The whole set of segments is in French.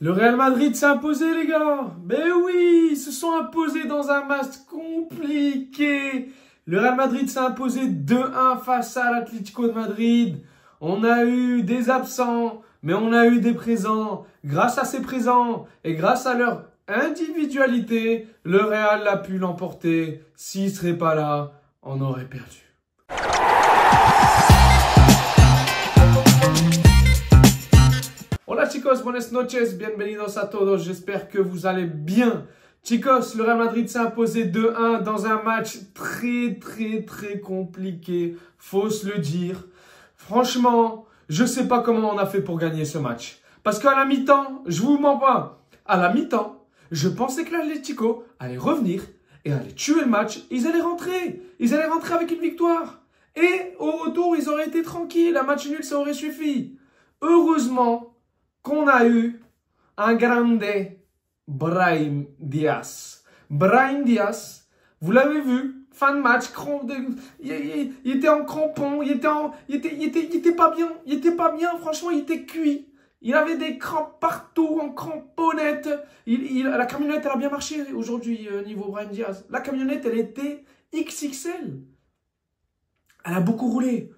Le Real Madrid s'est imposé, les gars. Mais oui, ils se sont imposés dans un match compliqué. Le Real Madrid s'est imposé 2-1 face à l'Atlético de Madrid. On a eu des absents, mais on a eu des présents. Grâce à ces présents et grâce à leur individualité, le Real a pu l'emporter. S'il ne serait pas là, on aurait perdu. Hola chicos, buenas noches, bienvenidos a todos, j'espère que vous allez bien. Chicos, le Real Madrid s'est imposé 2-1 dans un match très compliqué, faut se le dire. Franchement, je sais pas comment on a fait pour gagner ce match. Parce qu'à la mi-temps, je vous mens pas, à la mi-temps, je pensais que l'Atlético allait revenir et allait tuer le match. Ils allaient rentrer avec une victoire. Et au retour, ils auraient été tranquilles, un match nul, ça aurait suffi. Heureusement qu'on a eu un grande Brahim Diaz. Brahim Diaz, vous l'avez vu, fin de match, il était en crampon, il était pas bien, franchement, il était cuit. Il avait des crampes partout, en cramponnette. La camionnette, elle a bien marché aujourd'hui, niveau Brahim Diaz. La camionnette, elle était XXL. Elle a beaucoup roulé.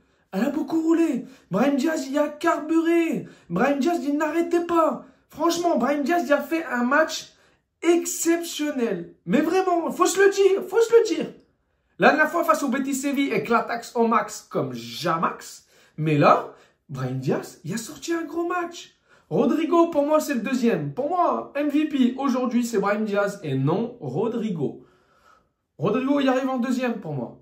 Brahim Diaz, il a carburé. Brahim Diaz, il n'arrêtait pas. Franchement, Brahim Diaz, il a fait un match exceptionnel. Mais vraiment, faut se le dire. La dernière fois, face au Betis Séville, éclatax au max comme Jamax. Mais là, Brahim Diaz, il a sorti un gros match. Rodrigo, pour moi, c'est le deuxième. Pour moi, MVP, aujourd'hui, c'est Brahim Diaz et non Rodrigo. Rodrigo, il arrive en deuxième pour moi.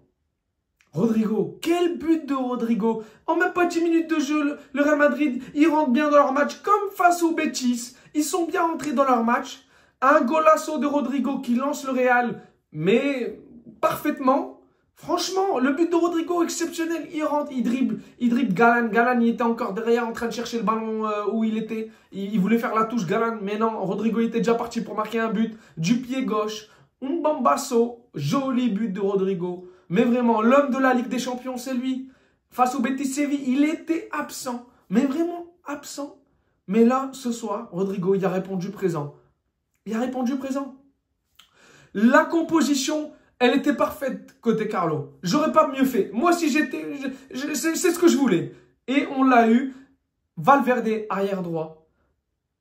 Rodrigo, quel but de Rodrigo. En même pas 10 minutes de jeu, le Real Madrid, ils rentrent bien dans leur match comme face au Betis. Ils sont bien rentrés dans leur match. Un golasso de Rodrigo qui lance le Real, mais parfaitement. Franchement, le but de Rodrigo, exceptionnel. Il rentre, il dribble Galan. Galan, il était encore derrière en train de chercher le ballon où il était. Il voulait faire la touche Galan, mais non, Rodrigo était déjà parti pour marquer un but. Du pied gauche, un bambasso, joli but de Rodrigo. Mais vraiment, l'homme de la Ligue des Champions, c'est lui. Face au Betis Séville, il était absent. Mais vraiment absent. Mais là, ce soir, Rodrigo, il a répondu présent. La composition, elle était parfaite côté Carlo. J'aurais pas mieux fait. Moi, si j'étais... C'est ce que je voulais. Et on l'a eu. Valverde, arrière droit.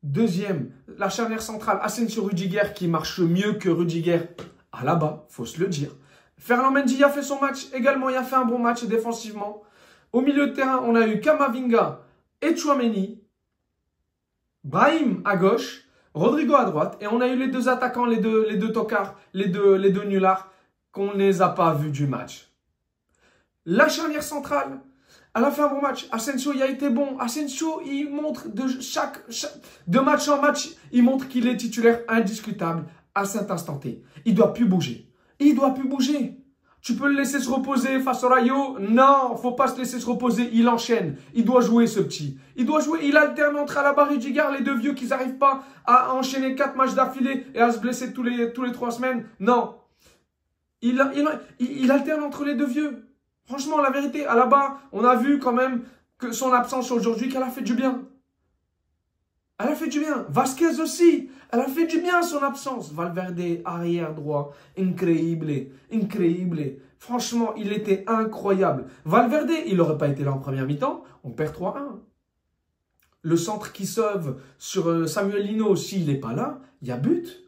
Deuxième, la charnière centrale, Asensio Rudiger, qui marche mieux que Rudiger à là-bas, faut se le dire. Ferland Mendy a fait son match également, il a fait un bon match défensivement. Au milieu de terrain, on a eu Camavinga et Tchouaméni. Brahim à gauche, Rodrigo à droite. Et on a eu les deux attaquants, les deux tocards, les deux nullards, qu'on ne les a pas vus du match. La charnière centrale, elle a fait un bon match. Asensio, il a été bon. Asensio, il montre de match en match, il montre qu'il est titulaire indiscutable à cet instant T. Il ne doit plus bouger. Tu peux le laisser se reposer face au Rayo? Non, faut pas se laisser se reposer. Il enchaîne. Il doit jouer, ce petit. Il doit jouer. Il alterne entre Alaba et Rudiger, les deux vieux qui n'arrivent pas à enchaîner 4 matchs d'affilée et à se blesser tous les 3 semaines. Non. Il alterne entre les deux vieux. Franchement, la vérité, Alaba, on a vu quand même que son absence aujourd'hui, qu'elle a fait du bien. Vasquez aussi. Elle a fait du bien son absence. Valverde, arrière droit. Incroyable. Franchement, il était incroyable. Valverde, il n'aurait pas été là en première mi-temps. On perd 3-1. Le centre qui sauve sur Samuel Lino aussi, il n'est pas là. Il y a but.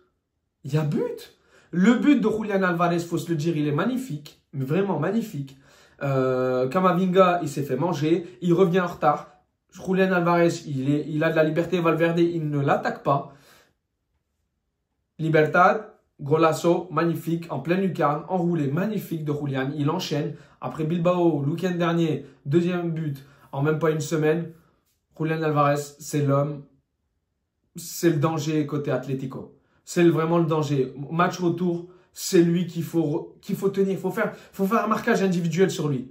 Le but de Julián Álvarez, il faut se le dire, il est magnifique. Mais vraiment magnifique. Camavinga, il s'est fait manger. Il revient en retard. Julián Álvarez, il a de la liberté. Valverde, il ne l'attaque pas. Libertad, golasso, magnifique, en pleine lucarne, enroulé, magnifique de Julián. Il enchaîne. Après Bilbao, le week-end dernier, deuxième but en même pas une semaine. Julián Álvarez, c'est l'homme. C'est le danger côté Atlético. C'est vraiment le danger. Match retour, c'est lui qu'il faut tenir. Il faut faire un marquage individuel sur lui.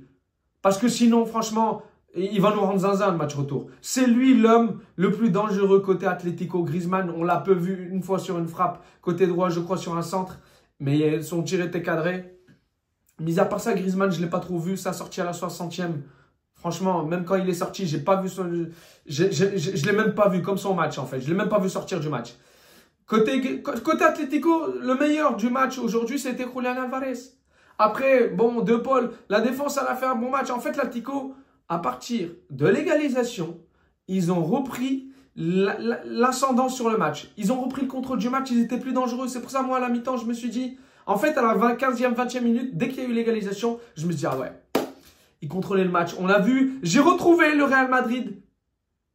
Parce que sinon, franchement... il va nous rendre zinzin le match retour. C'est lui l'homme le plus dangereux côté Atlético. Griezmann, on l'a peu vu une fois sur une frappe. Côté droit, je crois, sur un centre. Mais son tir était cadré. Mis à part ça, Griezmann, je ne l'ai pas trop vu. Sa sortie à la 60e. Franchement, même quand il est sorti, j'ai pas vu je l'ai même pas vu comme son match en fait. Je l'ai même pas vu sortir du match. Côté Atlético, le meilleur du match aujourd'hui, c'était Julián Álvarez. Après, bon, De Paul, la défense, elle a fait un bon match. En fait, l'Atlético, à partir de l'égalisation, ils ont repris l'ascendant sur le match. Ils ont repris le contrôle du match, ils étaient plus dangereux. C'est pour ça, moi, à la mi-temps, je me suis dit, en fait, à la 15e, 20e minute, dès qu'il y a eu l'égalisation, je me suis dit, ah ouais, ils contrôlaient le match. On l'a vu, j'ai retrouvé le Real Madrid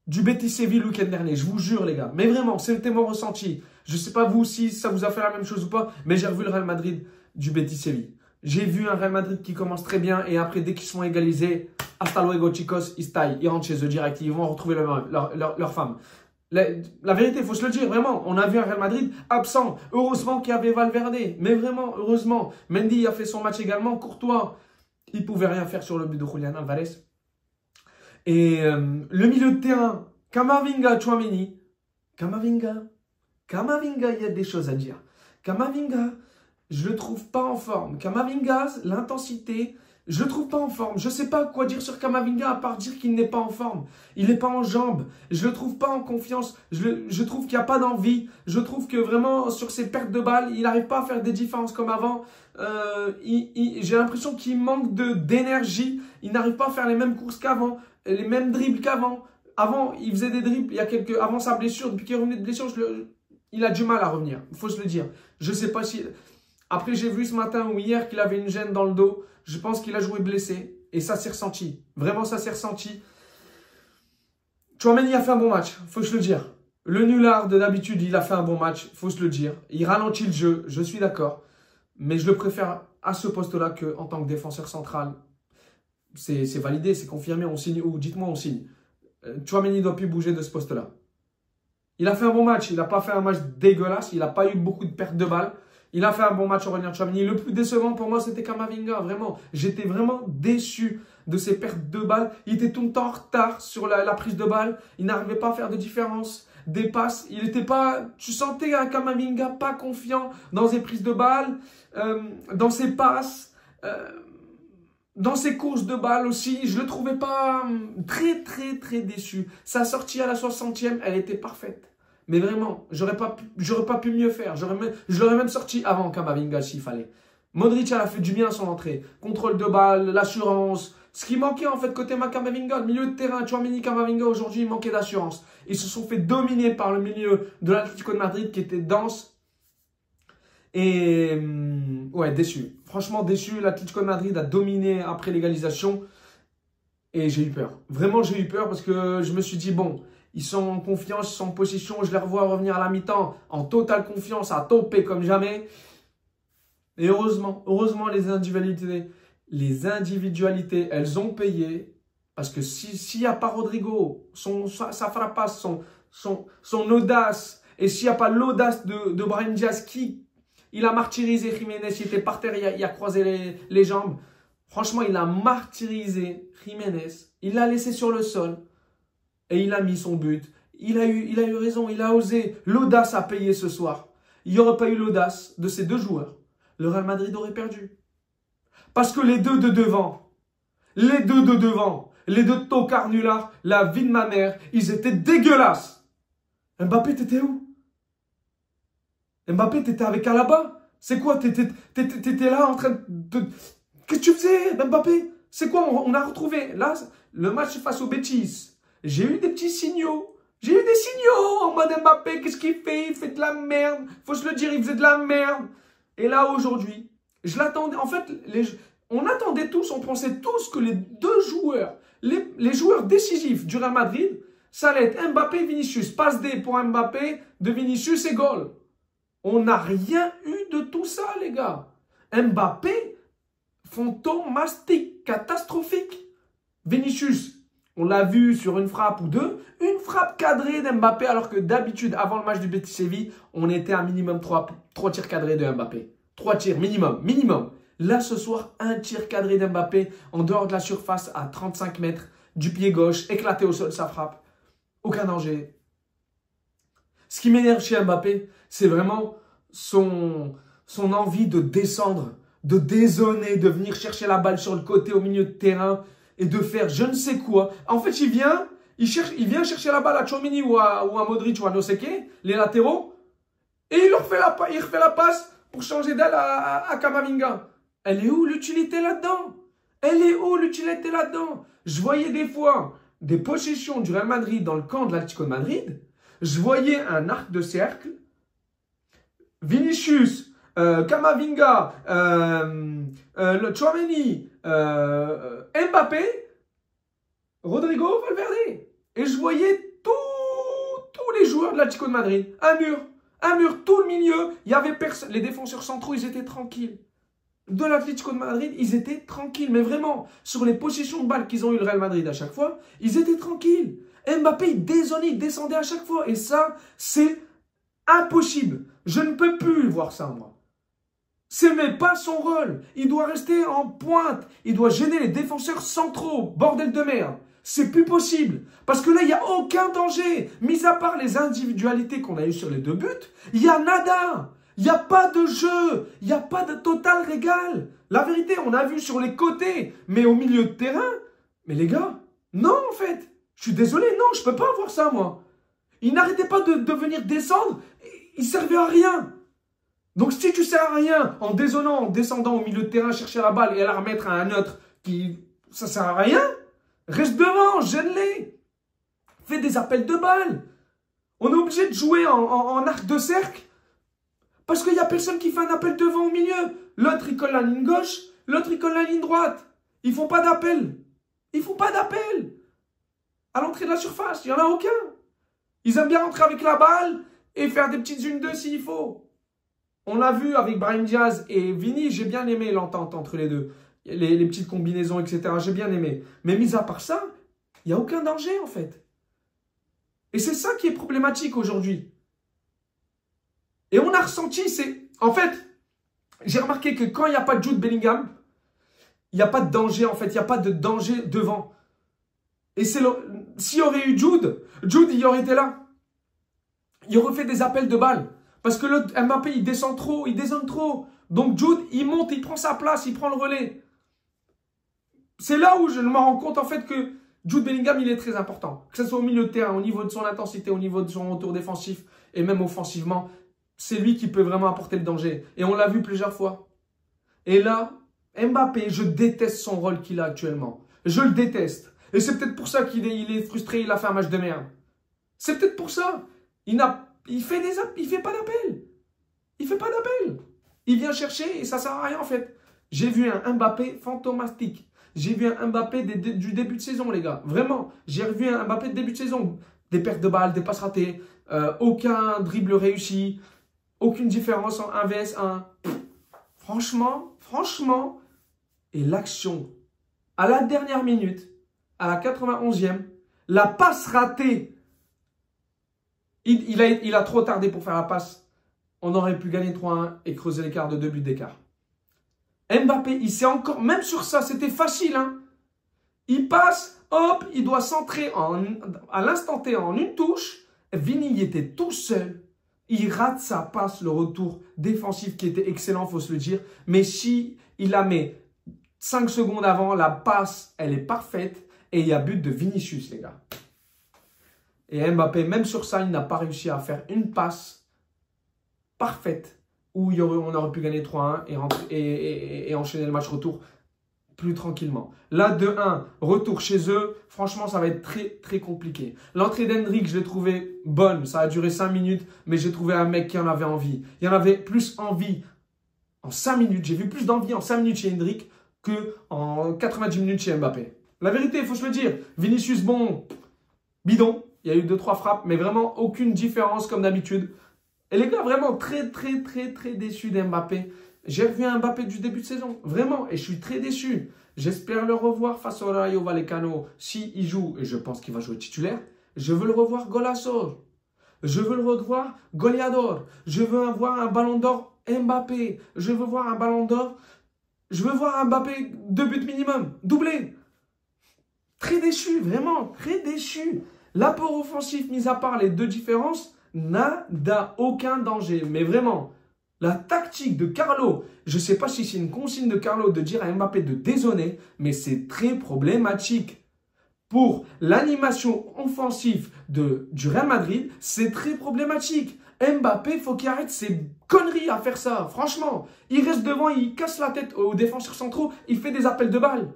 du Betis Séville le week-end dernier. Je vous jure, les gars. Mais vraiment, c'était mon ressenti. Je ne sais pas vous si ça vous a fait la même chose ou pas, mais j'ai revu le Real Madrid du Betis Séville. J'ai vu un Real Madrid qui commence très bien et après, dès qu'ils sont égalisés, hasta luego, chicos, ils se taillent. Ils rentrent chez eux direct. Ils vont retrouver leur femme. La vérité, il faut se le dire, vraiment. On a vu un Real Madrid absent. Heureusement qu'il y avait Valverde. Mais vraiment, heureusement. Mendy a fait son match également. Courtois, il ne pouvait rien faire sur le but de Julián Álvarez. Et le milieu de terrain, Camavinga, Tchouaméni. Camavinga, il y a des choses à dire. Camavinga, je le trouve pas en forme. Camavinga, l'intensité, je le trouve pas en forme. Je sais pas quoi dire sur Camavinga à part dire qu'il n'est pas en forme. Il n'est pas en jambes. Je le trouve pas en confiance. Je trouve qu'il n'y a pas d'envie. Je trouve que vraiment, sur ses pertes de balles, il n'arrive pas à faire des différences comme avant. J'ai l'impression qu'il manque d'énergie. Il n'arrive pas à faire les mêmes courses qu'avant, les mêmes dribbles qu'avant. Avant, il faisait des dribbles avant sa blessure. Depuis qu'il est revenu de blessure, il a du mal à revenir. Il faut se le dire. Je sais pas si... Après, j'ai vu ce matin ou hier qu'il avait une gêne dans le dos. Je pense qu'il a joué blessé. Et ça s'est ressenti. Vraiment, ça s'est ressenti. Tchouaméni a fait un bon match. Il faut se le dire. Le nulard de d'habitude, il a fait un bon match. Il faut se le dire. Il ralentit le jeu. Je suis d'accord. Mais je le préfère à ce poste-là qu'en tant que défenseur central. C'est validé, c'est confirmé. On signe ou dites-moi, on signe. Tchouaméni ne doit plus bouger de ce poste-là. Il a fait un bon match. Il n'a pas fait un match dégueulasse. Il n'a pas eu beaucoup de pertes de balles. Il a fait un bon match, Aurélien Tchouaméni. Le plus décevant pour moi, c'était Camavinga. Vraiment, j'étais vraiment déçu de ses pertes de balles. Il était tout le temps en retard sur la prise de balle. Il n'arrivait pas à faire de différence. Des passes, il n'était pas... Tu sentais un Camavinga pas confiant dans ses prises de balles, dans ses passes, dans ses courses de balles aussi. Je le trouvais pas très déçu. Sa sortie à la 60e, elle était parfaite. Mais vraiment, j'aurais pas pu mieux faire. Je l'aurais même sorti avant Camavinga s'il fallait. Modric, elle a fait du bien à son entrée. Contrôle de balle, l'assurance. Ce qui manquait en fait côté Camavinga, le milieu de terrain, Tchouaméni, Camavinga, aujourd'hui, il manquait d'assurance. Ils se sont fait dominer par le milieu de l'Atlético de Madrid qui était dense. Et ouais, déçu. Franchement déçu. L'Atlético de Madrid a dominé après l'égalisation. Et j'ai eu peur. Vraiment, j'ai eu peur parce que je me suis dit, bon... Ils sont en confiance, ils sont en possession. Je les revois revenir à la mi-temps en totale confiance, à toper comme jamais. Et heureusement les individualités, elles ont payé. Parce que s'il n'y a pas Rodrigo, sa frappasse, son audace, et s'il n'y a pas l'audace de Brahim Diaz il a martyrisé Jiménez, il était par terre, il a croisé les jambes. Franchement, il a martyrisé Jiménez. Il l'a laissé sur le sol. Et il a mis son but. Il a eu raison, il a osé. L'audace a payé ce soir. Il n'y aurait pas eu l'audace de ces deux joueurs. Le Real Madrid aurait perdu. Parce que les deux de devant, les deux tocards nullards, la vie de ma mère, ils étaient dégueulasses. Mbappé, t'étais où? Mbappé, t'étais avec Alaba? C'est quoi? T'étais là en train de... Qu'est-ce que tu faisais, Mbappé? C'est quoi? On a retrouvé. Là, le match face au Betis. J'ai eu des petits signaux. J'ai eu des signaux en mode Mbappé, qu'est-ce qu'il fait? Il fait de la merde. Faut se le dire, il faisait de la merde. Et là, aujourd'hui, je l'attendais. En fait, on attendait tous, on pensait tous que les deux joueurs, les joueurs décisifs du Real Madrid, ça allait être Mbappé, Vinicius. Passe D pour Mbappé, de Vinicius et goal. On n'a rien eu de tout ça, les gars. Mbappé, fantomastique, catastrophique. Vinicius, on l'a vu sur une frappe ou deux, une frappe cadrée d'Mbappé, alors que d'habitude, avant le match du Betis Séville, on était à minimum 3 tirs cadrés de Mbappé. 3 tirs, minimum. Là, ce soir, un tir cadré d'Mbappé en dehors de la surface à 35 mètres, du pied gauche, éclaté au sol, sa frappe. Aucun danger. Ce qui m'énerve chez Mbappé, c'est vraiment son envie de descendre, de dézonner, de venir chercher la balle sur le côté au milieu de terrain. et de faire je ne sais quoi. En fait, il vient chercher la balle à Tchouaméni ou à Modric ou à Noseke, les latéraux, et il refait la passe pour changer d'aile à Camavinga. Elle est où l'utilité là-dedans? Elle est où l'utilité là-dedans? Je voyais des fois des possessions du Real Madrid dans le camp de l'Atlético de Madrid. Je voyais un arc de cercle. Vinicius, Camavinga, Tchouaméni, Mbappé, Rodrigo, Valverde. Et je voyais tous les joueurs de l'Atlético de Madrid. Un mur, tout le milieu. Il y avait personne. Les défenseurs centraux, ils étaient tranquilles. De l'Atlético de Madrid, ils étaient tranquilles. Mais vraiment, sur les possessions de balles qu'ils ont eu le Real Madrid à chaque fois, ils étaient tranquilles. Mbappé, il descendait à chaque fois. Et ça, c'est impossible. Je ne peux plus voir ça, moi. Ce n'est pas son rôle. Il doit rester en pointe. Il doit gêner les défenseurs centraux. Bordel de merde. C'est plus possible. Parce que là, il n'y a aucun danger. Mis à part les individualités qu'on a eues sur les 2 buts, il n'y a nada. Il n'y a pas de jeu. Il n'y a pas de total régal. La vérité, on a vu sur les côtés. Mais au milieu de terrain, mais les gars, non en fait. Je suis désolé, non, je ne peux pas avoir ça, moi. Il n'arrêtait pas de venir descendre. Il ne servait à rien. Donc si tu ne sers à rien en descendant au milieu de terrain, chercher la balle et la remettre à un autre ça ne sert à rien, reste devant, gêne-les. Fais des appels de balles. On est obligé de jouer en arc de cercle parce qu'il n'y a personne qui fait un appel devant au milieu. L'autre, il colle la ligne gauche, l'autre, il colle la ligne droite. Ils ne font pas d'appel. Ils ne font pas d'appel. À l'entrée de la surface, il n'y en a aucun. Ils aiment bien rentrer avec la balle et faire des petites 1-2 s'il faut. On l'a vu avec Brahim Diaz et Vini, j'ai bien aimé l'entente entre les deux. Les petites combinaisons, etc. J'ai bien aimé. Mais mis à part ça, il n'y a aucun danger en fait. Et c'est ça qui est problématique aujourd'hui. Et on a ressenti, en fait, j'ai remarqué que quand il n'y a pas de Jude Bellingham, il n'y a pas de danger en fait. Il n'y a pas de danger devant. Et s'il y aurait eu Jude, il aurait été là. Il aurait fait des appels de balles. Parce que le Mbappé, il descend trop, il dézone trop. Donc Jude, il monte, il prend sa place, il prend le relais. C'est là où je me rends compte en fait que Jude Bellingham, il est très important. Que ce soit au milieu de terrain, au niveau de son intensité, au niveau de son retour défensif et même offensivement, c'est lui qui peut vraiment apporter le danger. Et on l'a vu plusieurs fois. Et là, Mbappé, je déteste son rôle qu'il a actuellement. Je le déteste. Et c'est peut-être pour ça qu'il est frustré, il a fait un match de merde. C'est peut-être pour ça. Il fait pas d'appel. Il fait pas d'appel. Il vient chercher et ça sert à rien en fait. J'ai vu un Mbappé fantomastique. J'ai vu un Mbappé du début de saison, les gars. Vraiment. J'ai revu un Mbappé de début de saison. Des pertes de balles, des passes ratées, aucun dribble réussi, aucune différence en 1 vs 1. Franchement. Et l'action, à la dernière minute, à la 91e, la passe ratée. Il a trop tardé pour faire la passe. On aurait pu gagner 3-1 et creuser l'écart de 2 buts d'écart. Mbappé, il s'est encore... Même sur ça, c'était facile. Hein. Il passe, hop, il doit centrer à l'instant T en une touche. Vini, il était tout seul. Il rate sa passe, le retour défensif qui était excellent, il faut se le dire. Mais si il la met 5 secondes avant, la passe, elle est parfaite. Et il y a but de Vinicius, les gars. Et Mbappé, même sur ça, il n'a pas réussi à faire une passe parfaite où on aurait pu gagner 3-1 et enchaîner le match retour plus tranquillement. Là, 2-1, retour chez eux. Franchement, ça va être très, très compliqué. L'entrée d'Hendrick, je l'ai trouvé bonne. Ça a duré 5 minutes, mais j'ai trouvé un mec qui en avait envie. Il y en avait plus envie en 5 minutes. J'ai vu plus d'envie en 5 minutes chez Hendrick qu'en 90 minutes chez Mbappé. La vérité, il faut se le dire. Vinicius, bon, bidon. Il y a eu 2-3 frappes, mais vraiment aucune différence comme d'habitude. Et les gars, vraiment très, très, très, très déçus d'Mbappé. J'ai revu un Mbappé du début de saison, vraiment, et je suis très déçu. J'espère le revoir face au Rayo Vallecano. S'il joue, et je pense qu'il va jouer titulaire, je veux le revoir golasso. Je veux le revoir goleador. Je veux voir un ballon d'or Mbappé. Je veux voir un ballon d'or. Je veux voir un Mbappé 2 buts minimum, doublé. Très déçu, vraiment, très déçu. L'apport offensif, mis à part les 2 différences, n'a aucun danger. Mais vraiment, La tactique de Carlo, je ne sais pas si c'est une consigne de Carlo de dire à Mbappé de dézonner, mais c'est très problématique. Pour l'animation offensive du Real Madrid, c'est très problématique. Mbappé, il faut qu'il arrête ses conneries à faire ça. Franchement, il reste devant, il casse la tête aux défenseurs centraux, il fait des appels de balles.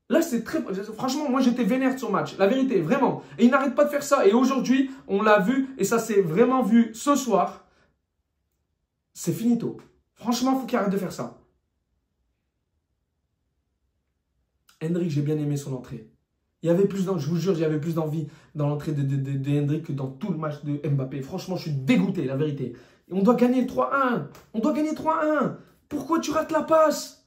Là, c'est très... Franchement, moi, j'étais vénère de son match. La vérité, vraiment. Et il n'arrête pas de faire ça. Et aujourd'hui, on l'a vu, et ça s'est vraiment vu ce soir. C'est finito. Franchement, il faut qu'il arrête de faire ça. Hendrick, j'ai bien aimé son entrée. Il y avait plus d'envie, je vous jure, il y avait plus d'envie dans l'entrée de Hendrick que dans tout le match de Mbappé. Franchement, je suis dégoûté, la vérité. Et on doit gagner le 3-1. On doit gagner 3-1. Pourquoi tu rates la passe?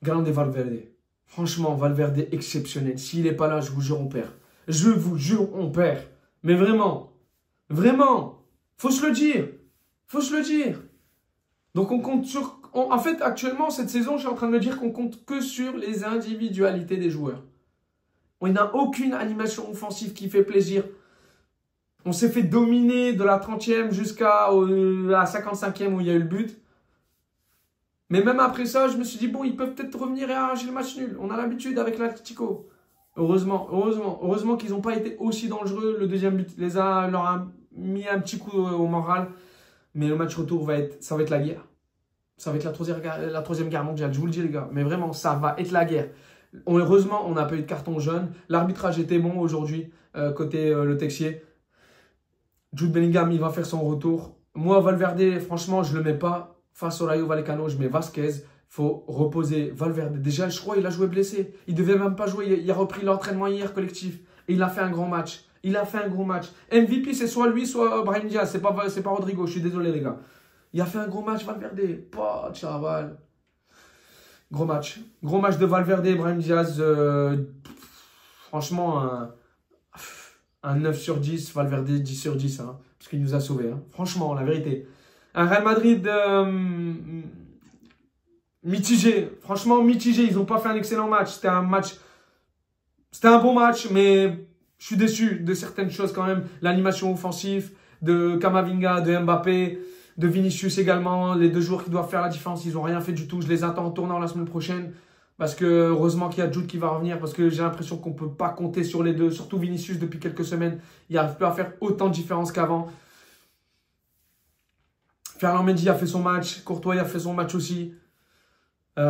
Grande Valverde. Franchement, Valverde exceptionnel. S'il n'est pas là, je vous jure, on perd. Je vous jure, on perd. Mais vraiment, vraiment, faut se le dire. Faut se le dire. Donc on compte sur... En fait, actuellement, cette saison, je suis en train de me dire qu'on compte que sur les individualités des joueurs. On n'a aucune animation offensive qui fait plaisir. On s'est fait dominer de la 30e jusqu'à la 55e où il y a eu le but. Mais même après ça, je me suis dit, bon, ils peuvent peut-être revenir et arracher le match nul. On a l'habitude avec l'Atlético. Heureusement qu'ils n'ont pas été aussi dangereux. Le deuxième but leur a mis un petit coup au moral. Mais le match retour, ça va être la guerre. Ça va être la troisième guerre mondiale. Je vous le dis, les gars. Mais vraiment, ça va être la guerre. Heureusement, on n'a pas eu de carton jaune. L'arbitrage était bon aujourd'hui, côté Le Texier. Jude Bellingham, il va faire son retour. Moi, Valverde, franchement, je ne le mets pas. Face au Rayo Vallecano, je mets Vasquez. Il faut reposer Valverde. Déjà, je crois qu'il a joué blessé. Il ne devait même pas jouer. Il a repris l'entraînement hier collectif. Et il a fait un grand match. Il a fait un gros match. MVP, c'est soit lui, soit Brahim Diaz. C'est pas Rodrigo. Je suis désolé, les gars. Il a fait un gros match, Valverde. Pas chaval. Gros match. Gros match de Valverde, Brahim Diaz. Franchement, un 9 sur 10. Valverde, 10 sur 10. Hein, parce qu'il nous a sauvés. Hein. Franchement, la vérité. Un Real Madrid mitigé. Franchement, mitigé. Ils n'ont pas fait un excellent match. C'était un bon match, mais je suis déçu de certaines choses quand même. L'animation offensive de Camavinga, de Mbappé, de Vinicius également. Les deux joueurs qui doivent faire la différence, ils n'ont rien fait du tout. Je les attends en tournant la semaine prochaine. Parce que heureusement qu'il y a Jude qui va revenir. Parce que j'ai l'impression qu'on ne peut pas compter sur les deux. Surtout Vinicius, depuis quelques semaines, il n'arrive pas à faire autant de différence qu'avant. Ferland Mendy a fait son match. Courtois a fait son match aussi. Il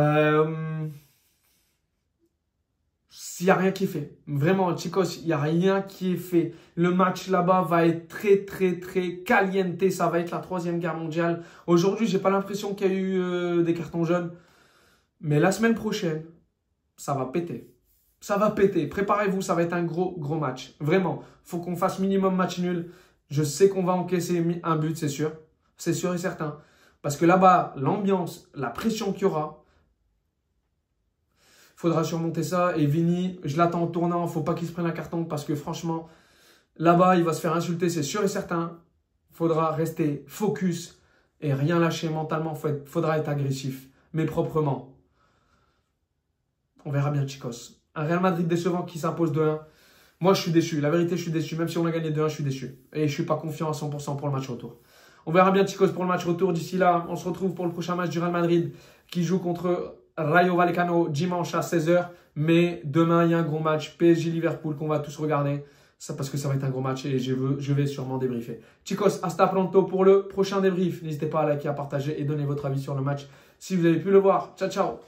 n'y a rien qui est fait. Vraiment, Chicos, il n'y a rien qui est fait. Le match là-bas va être très, très, très caliente. Ça va être la troisième guerre mondiale. Aujourd'hui, je n'ai pas l'impression qu'il y a eu des cartons jaunes. Mais la semaine prochaine, ça va péter. Ça va péter. Préparez-vous, ça va être un gros, gros match. Vraiment, il faut qu'on fasse minimum match nul. Je sais qu'on va encaisser un but, c'est sûr. C'est sûr et certain. Parce que là-bas, l'ambiance, la pression qu'il y aura, il faudra surmonter ça. Et Vini, je l'attends en tournant. Il ne faut pas qu'il se prenne un carton. Parce que franchement, là-bas, il va se faire insulter. C'est sûr et certain. Il faudra rester focus et rien lâcher mentalement. Il faudra être agressif, mais proprement. On verra bien, Chicos. Un Real Madrid décevant qui s'impose 2-1. Moi, je suis déçu. La vérité, je suis déçu. Même si on a gagné 2-1, je suis déçu. Et je ne suis pas confiant à 100% pour le match retour. On verra bien, Chicos, pour le match retour. D'ici là, on se retrouve pour le prochain match du Real Madrid qui joue contre Rayo Vallecano dimanche à 16 h. Mais demain, il y a un gros match PSG-Liverpool qu'on va tous regarder. Ça, parce que ça va être un gros match et je vais sûrement débriefer. Chicos, hasta pronto pour le prochain débrief. N'hésitez pas à liker, à partager et donner votre avis sur le match si vous avez pu le voir. Ciao, ciao.